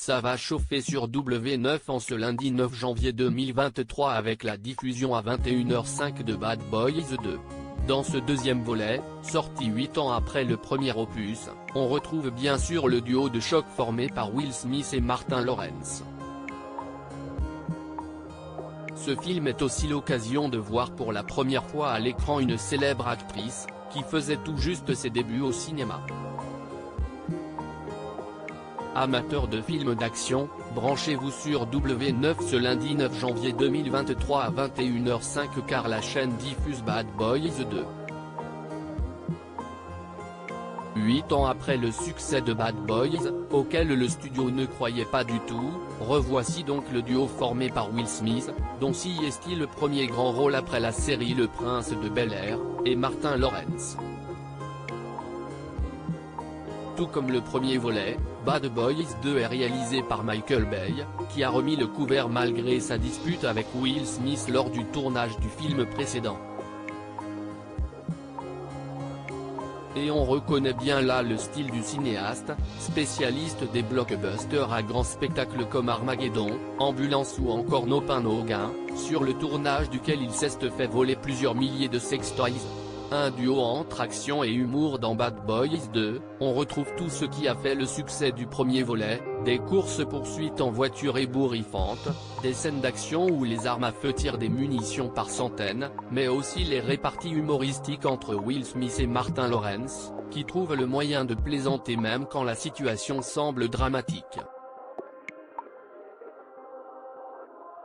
Ça va chauffer sur W9 en ce lundi 9 janvier 2023 avec la diffusion à 21h05 de Bad Boys 2. Dans ce deuxième volet, sorti 8 ans après le premier opus, on retrouve bien sûr le duo de choc formé par Will Smith et Martin Lawrence. Ce film est aussi l'occasion de voir pour la première fois à l'écran une célèbre actrice, qui faisait tout juste ses débuts au cinéma. Amateurs de films d'action, branchez-vous sur W9 ce lundi 9 janvier 2023 à 21h05 car la chaîne diffuse Bad Boys 2. 8 ans après le succès de Bad Boys, auquel le studio ne croyait pas du tout, revoici donc le duo formé par Will Smith, dont est le premier grand rôle après la série Le Prince de Bel-Air, et Martin Lawrence. Tout comme le premier volet, Bad Boys 2 est réalisé par Michael Bay, qui a remis le couvert malgré sa dispute avec Will Smith lors du tournage du film précédent. Et on reconnaît bien là le style du cinéaste, spécialiste des blockbusters à grand spectacle comme Armageddon, Ambulance ou encore No Pain No Gain, sur le tournage duquel il s'est fait voler plusieurs milliers de sextoys. Un duo entre action et humour dans Bad Boys 2, on retrouve tout ce qui a fait le succès du premier volet, des courses-poursuites en voiture ébouriffantes, des scènes d'action où les armes à feu tirent des munitions par centaines, mais aussi les réparties humoristiques entre Will Smith et Martin Lawrence, qui trouvent le moyen de plaisanter même quand la situation semble dramatique.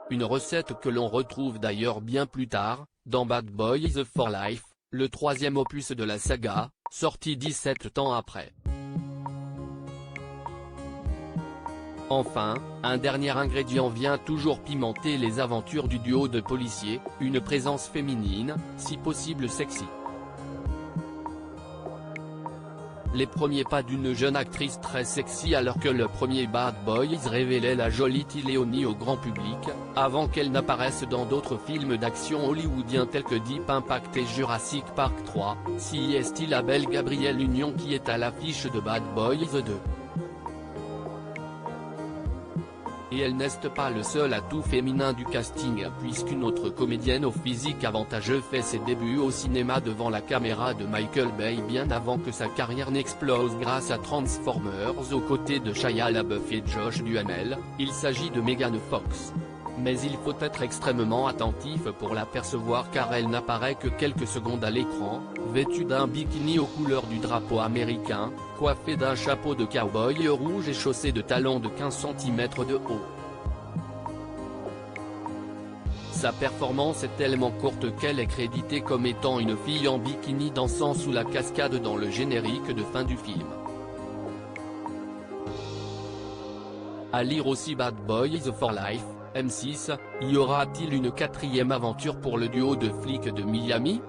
Une recette que l'on retrouve d'ailleurs bien plus tard, dans Bad Boys for Life, le troisième opus de la saga, sorti 17 ans après. Enfin, un dernier ingrédient vient toujours pimenter les aventures du duo de policiers, une présence féminine, si possible sexy. Les premiers pas d'une jeune actrice très sexy alors que le premier Bad Boys révélait la jolie Leonie au grand public, avant qu'elle n'apparaisse dans d'autres films d'action hollywoodiens tels que Deep Impact et Jurassic Park 3, si est la belle Gabrielle Union qui est à l'affiche de Bad Boys 2. Et elle n'est pas le seul atout féminin du casting puisqu'une autre comédienne au physique avantageux fait ses débuts au cinéma devant la caméra de Michael Bay bien avant que sa carrière n'explose grâce à Transformers aux côtés de Shia LaBeouf et Josh Duhamel, il s'agit de Megan Fox. Mais il faut être extrêmement attentif pour l'apercevoir car elle n'apparaît que quelques secondes à l'écran, vêtue d'un bikini aux couleurs du drapeau américain, coiffée d'un chapeau de cow-boy rouge et chaussée de talons de 15 cm de haut. Sa performance est tellement courte qu'elle est créditée comme étant une fille en bikini dansant sous la cascade dans le générique de fin du film. À lire aussi Bad Boys for Life. M6, y aura-t-il une quatrième aventure pour le duo de flics de Miami ?